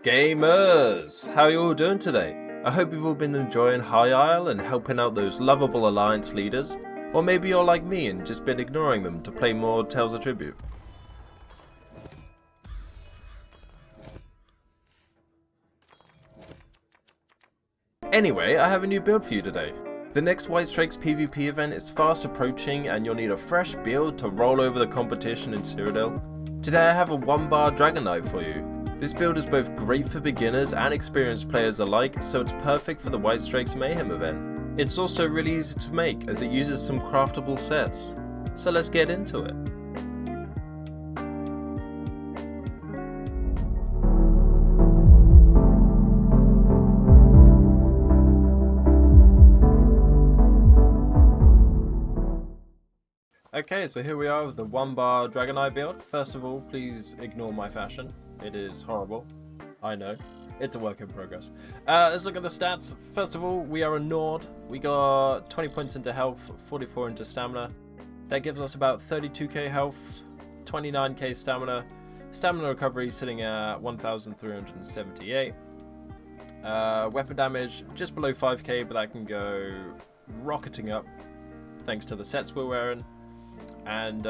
Gamers! How are you all doing today? I hope you've all been enjoying High Isle and helping out those lovable alliance leaders, or maybe you're like me and just been ignoring them to play more Tales of Tribute. Anyway, I have a new build for you today. The next White Strikes PvP event is fast approaching and you'll need a fresh build to roll over the competition in Cyrodiil. Today I have a 1-bar Dragonknight for you. This build is both great for beginners and experienced players alike, so it's perfect for the White Strikes Mayhem event. It's also really easy to make as it uses some craftable sets. So let's get into it. Okay, so here we are with the 1-bar Dragonknight build. First of all, please ignore my fashion. It is horrible. I know. It's a work in progress. Let's look at the stats. First of all, we are a Nord. We got 20 points into health, 44 into stamina. That gives us about 32k health, 29k stamina. Stamina recovery sitting at 1,378. Weapon damage just below 5k, but that can go rocketing up thanks to the sets we're wearing. And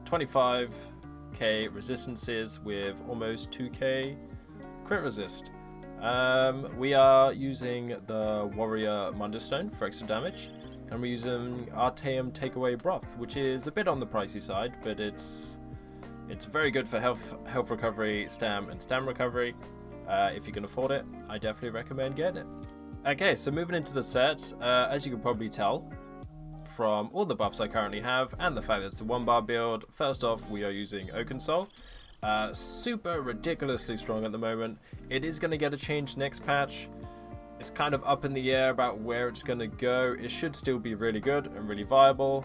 25k resistances with almost 2k crit resist. We are using the Warrior Munderstone for extra damage, and we're using Artaeum Takeaway Broth, which is a bit on the pricey side, but it's very good for health recovery, stam recovery. If you can afford it, I definitely recommend getting it. Okay, so moving into the sets, as you can probably tell from all the buffs I currently have and the fact that it's a 1-bar build. First off, we are using Oaken Soul. Super ridiculously strong at the moment. It is going to get a change next patch. It's kind of up in the air about where it's going to go. It should still be really good and really viable.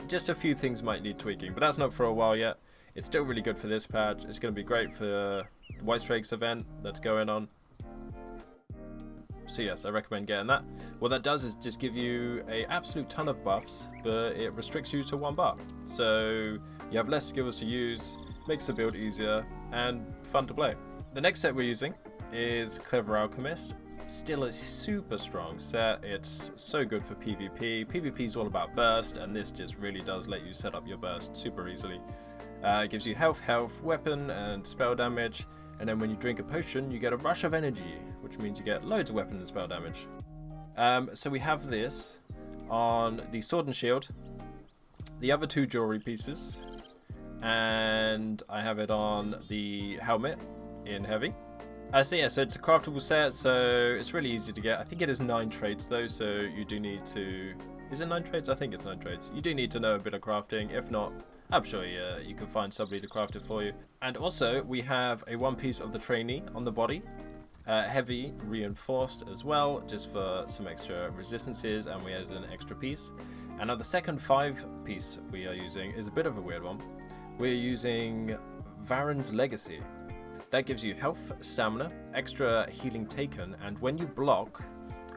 Just a few things might need tweaking, but that's not for a while yet. It's still really good for this patch. It's going to be great for the White Strikes event that's going on. So yes, I recommend getting that. What that does is just give you an absolute ton of buffs, but it restricts you to 1 bar. So you have less skills to use, makes the build easier and fun to play. The next set we're using is Clever Alchemist. Still a super strong set. It's so good for PvP. PvP is all about burst, and this just really does let you set up your burst super easily. It gives you health, weapon and spell damage. And then when you drink a potion, you get a rush of energy, which means you get loads of weapon and spell damage. So we have this on the sword and shield, the other 2 jewelry pieces, and I have it on the helmet in heavy. So it's a craftable set, so it's really easy to get. I think it is 9 traits though, so you do need to... Is it 9 traits? I think it's 9 traits. You do need to know a bit of crafting. If not, I'm sure you can find somebody to craft it for you. And also, we have a 1 piece of the trainee on the body. Heavy reinforced as well, just for some extra resistances, and we added an extra piece. And now the second 5 piece we are using is a bit of a weird one. We're using Varen's Legacy. That gives you health, stamina, extra healing taken, and when you block,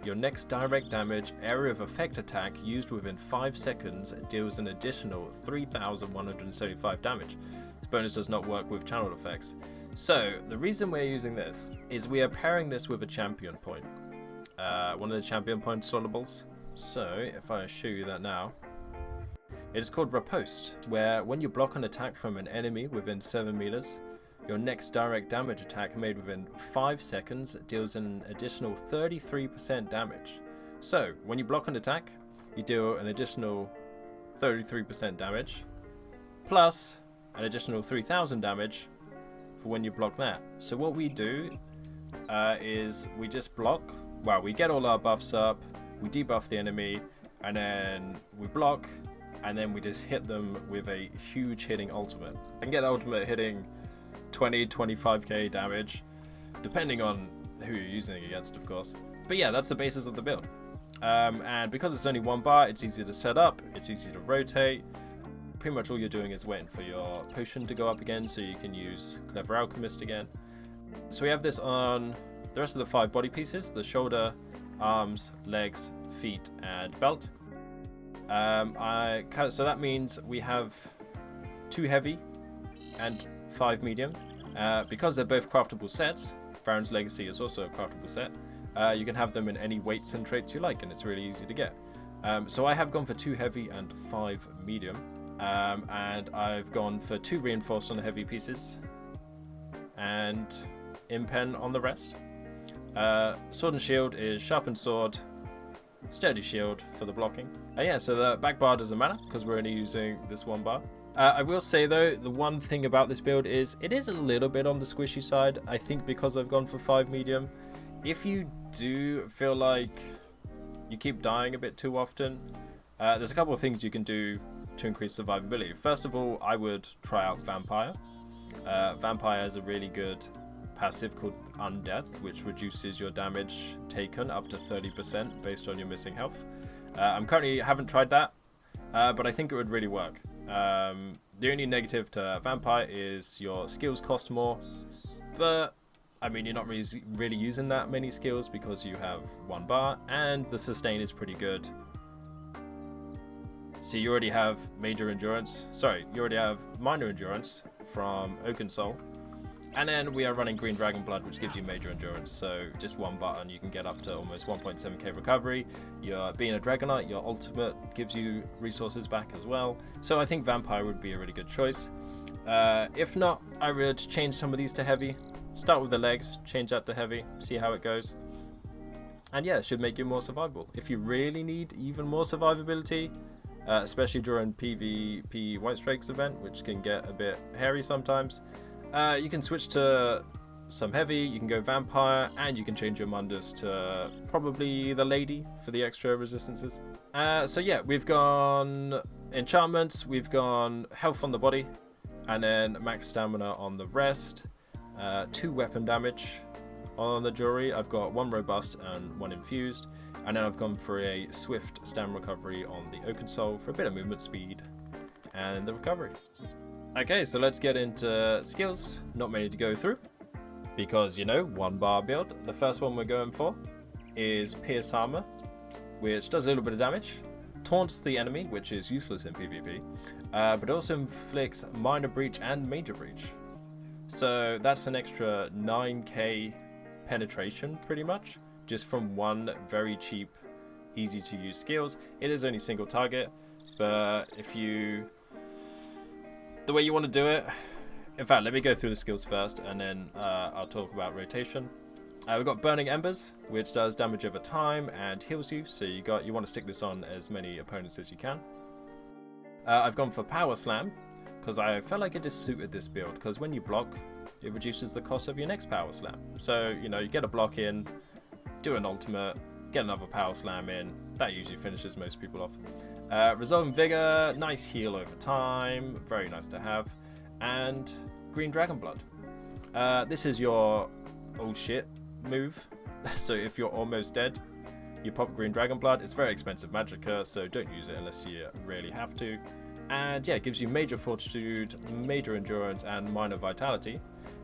your next direct damage area of effect attack used within 5 seconds deals an additional 3,175 damage. This bonus does not work with channeled effects. So the reason we're using this is we are pairing this with a champion point. One of the champion point slotables. So if I show you that now, it is called Riposte, where when you block an attack from an enemy within 7 meters, your next direct damage attack made within 5 seconds deals an additional 33% damage. So, when you block an attack, you deal an additional 33% damage, plus an additional 3,000 damage for when you block that. So what we do is we just block, we get all our buffs up, we debuff the enemy, and then we block, and then we just hit them with a huge hitting ultimate. I can get the ultimate hitting 20-25k damage, depending on who you're using it against, of course. But yeah, that's the basis of the build. And because it's only 1 bar, it's easy to set up, it's easy to rotate. Pretty much all you're doing is waiting for your potion to go up again, so you can use Clever Alchemist again. So we have this on the rest of the 5 body pieces: the shoulder, arms, legs, feet, and belt. So that means we have 2 heavy and 5 medium. Because they're both craftable sets, Baron's Legacy is also a craftable set. You can have them in any weights and traits you like, and it's really easy to get. So I have gone for 2 heavy and 5 medium, and I've gone for 2 reinforced on the heavy pieces, and impen on the rest. Sword and shield is sharpened sword, sturdy shield for the blocking. And yeah, so the back bar doesn't matter because we're only using this 1 bar. I will say though, the one thing about this build is it is a little bit on the squishy side. I think because I've gone for 5 medium. If you do feel like you keep dying a bit too often, there's a couple of things you can do to increase survivability. First of all, I would try out Vampire. Vampire is a really good passive called Undeath, which reduces your damage taken up to 30% based on your missing health. I'm currently haven't tried that, but I think it would really work. The only negative to Vampire is your skills cost more, but I mean you're not really using that many skills because you have 1 bar, and the sustain is pretty good. So you already have major endurance. Sorry, you already have minor endurance from Oaken Soul. And then we are running Green Dragon Blood, which gives you major endurance. So just 1 button, you can get up to almost 1.7k recovery. You're being a Dragonknight, your ultimate gives you resources back as well. So I think Vampire would be a really good choice. If not, I would change some of these to heavy. Start with the legs, change that to heavy, see how it goes. And yeah, it should make you more survivable. If you really need even more survivability, especially during PvP White Strikes event, which can get a bit hairy sometimes, you can switch to some heavy, you can go Vampire, and you can change your Mundus to probably the Lady for the extra resistances. So yeah, we've gone enchantments, we've gone health on the body, and then max stamina on the rest. 2 weapon damage on the jewelry. I've got 1 robust and 1 infused, and then I've gone for a swift stamina recovery on the Oaken Soul for a bit of movement speed and the recovery. Okay, so let's get into skills. Not many to go through because, you know, 1 bar build. The first one we're going for is Pierce Armor, which does a little bit of damage, taunts the enemy, which is useless in PvP, but also inflicts minor breach and major breach. So that's an extra 9k penetration pretty much, just from 1 very cheap, easy to use skills. It is only single target, but if you... the way you want to do it... In fact, let me go through the skills first, and then I'll talk about rotation. We've got Burning Embers, which does damage over time and heals you, so you want to stick this on as many opponents as you can. I've gone for Power Slam, because I felt like it just suited this build, because when you block, it reduces the cost of your next Power Slam. So, you know, you get a block in, do an ultimate, get another Power Slam in, that usually finishes most people off. Resolving Vigor, nice heal over time, very nice to have. And Green Dragon Blood. This is your oh shit move. So if you're almost dead, you pop Green Dragon Blood. It's very expensive magicka, so don't use it unless you really have to. And yeah, it gives you major fortitude, major endurance, and minor vitality,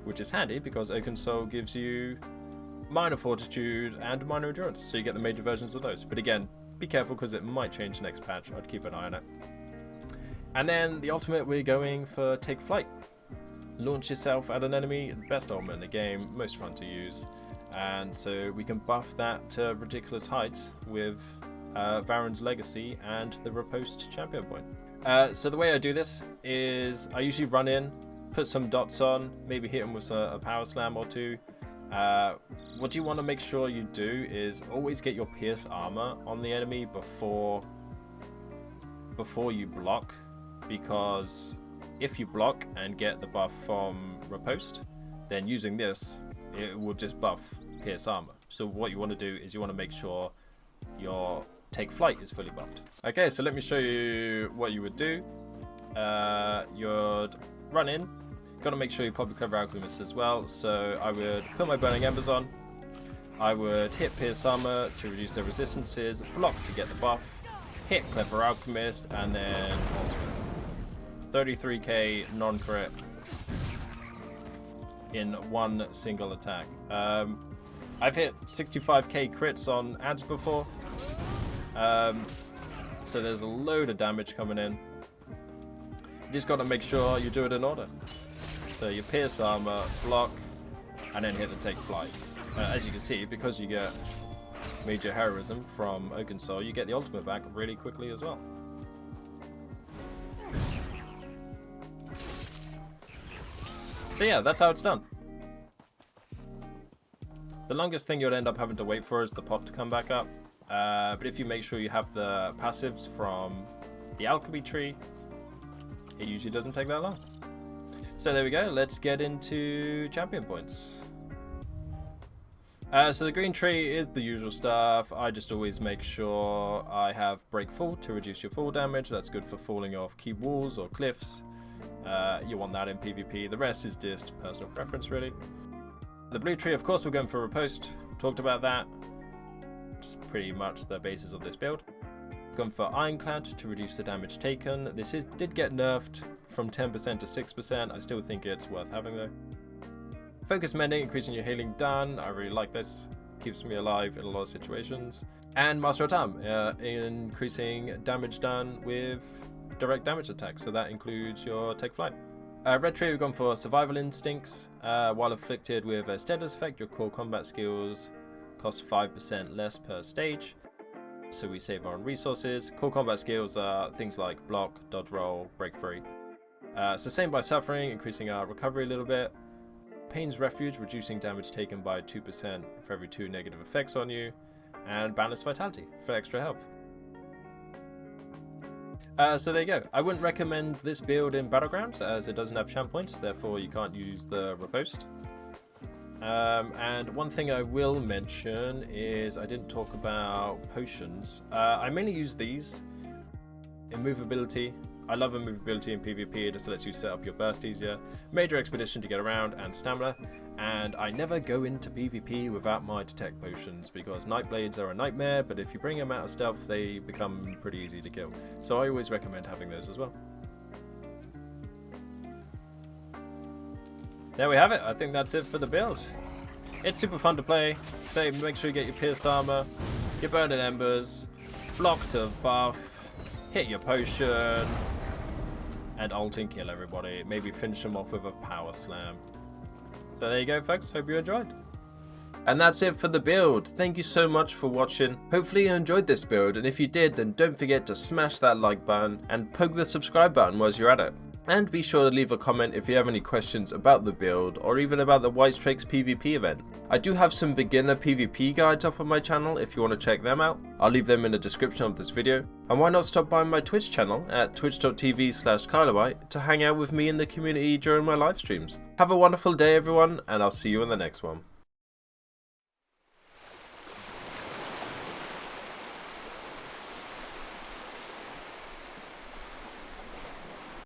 which is handy because Oaken Soul gives you minor fortitude and minor endurance, so you get the major versions of those. But again, be careful because it might change next patch. I'd keep an eye on it. And then the ultimate, we're going for Take Flight. Launch yourself at an enemy, best ultimate in the game, most fun to use. And so we can buff that to ridiculous heights with Baron's Legacy and the Riposte Champion Point. So the way I do this is I usually run in, put some dots on, maybe hit them with a Power Slam or 2. What you want to make sure you do is always get your Pierce Armor on the enemy before you block, because if you block and get the buff from Riposte, then using this, it will just buff Pierce Armor. So what you want to do is you want to make sure your Take Flight is fully buffed. Okay, so let me show you what you would do. You'd run in. Got to make sure you pop your Clever Alchemist as well. So I would put my Burning Embers on. I would hit Pierce Armor to reduce their resistances, block to get the buff, hit Clever Alchemist, and then 33k non-crit in 1 single attack. I've hit 65k crits on ads before, so there's a load of damage coming in. You just got to make sure you do it in order. So you pierce armor, block, and then hit the take flight. As you can see, because you get major heroism from Oaken Soul, you get the ultimate back really quickly as well. So yeah, that's how it's done. The longest thing you'll end up having to wait for is the pot to come back up. But if you make sure you have the passives from the alchemy tree, it usually doesn't take that long. So there we go, let's get into champion points. So the green tree is the usual stuff. I just always make sure I have break fall to reduce your fall damage. That's good for falling off key walls or cliffs. You want that in PvP. The rest is just personal preference, really. The blue tree, of course, we're going for riposte. Talked about that. It's pretty much the basis of this build. Gone for ironclad to reduce the damage taken. This did get nerfed from 10% to 6%. I still think it's worth having though. Focus mending, increasing your healing done. I really like this. Keeps me alive in a lot of situations. And Master of Time, increasing damage done with direct damage attacks. So that includes your take flight. Red tree, we've gone for survival instincts. While afflicted with a status effect, your core combat skills cost 5% less per stage. So we save on resources. Core combat skills are things like block, dodge roll, break free. Sustain by suffering, increasing our recovery a little bit. Pain's Refuge, reducing damage taken by 2% for every 2 negative effects on you. And Boundless Vitality for extra health. So there you go. I wouldn't recommend this build in Battlegrounds as it doesn't have champ points, therefore you can't use the riposte. And one thing I will mention is I didn't talk about potions. I mainly use these. Immovability. I love immovability in PvP, it just lets you set up your burst easier. Major expedition to get around, and stamina. And I never go into PvP without my detect potions because Nightblades are a nightmare, but if you bring them out of stealth they become pretty easy to kill. So I always recommend having those as well. There we have it. I think that's it for the build. It's super fun to play. So make sure you get your pierced armor, your burning embers, block to buff, hit your potion, and ult and kill everybody. Maybe finish them off with a power slam. So there you go, folks. Hope you enjoyed. And that's it for the build. Thank you so much for watching. Hopefully you enjoyed this build, and if you did, then don't forget to smash that like button and poke the subscribe button while you're at it. And be sure to leave a comment if you have any questions about the build or even about the White Strikes PvP event. I do have some beginner PvP guides up on my channel if you want to check them out. I'll leave them in the description of this video. And why not stop by my Twitch channel at twitch.tv/KyloWhite to hang out with me in the community during my live streams. Have a wonderful day everyone, and I'll see you in the next one.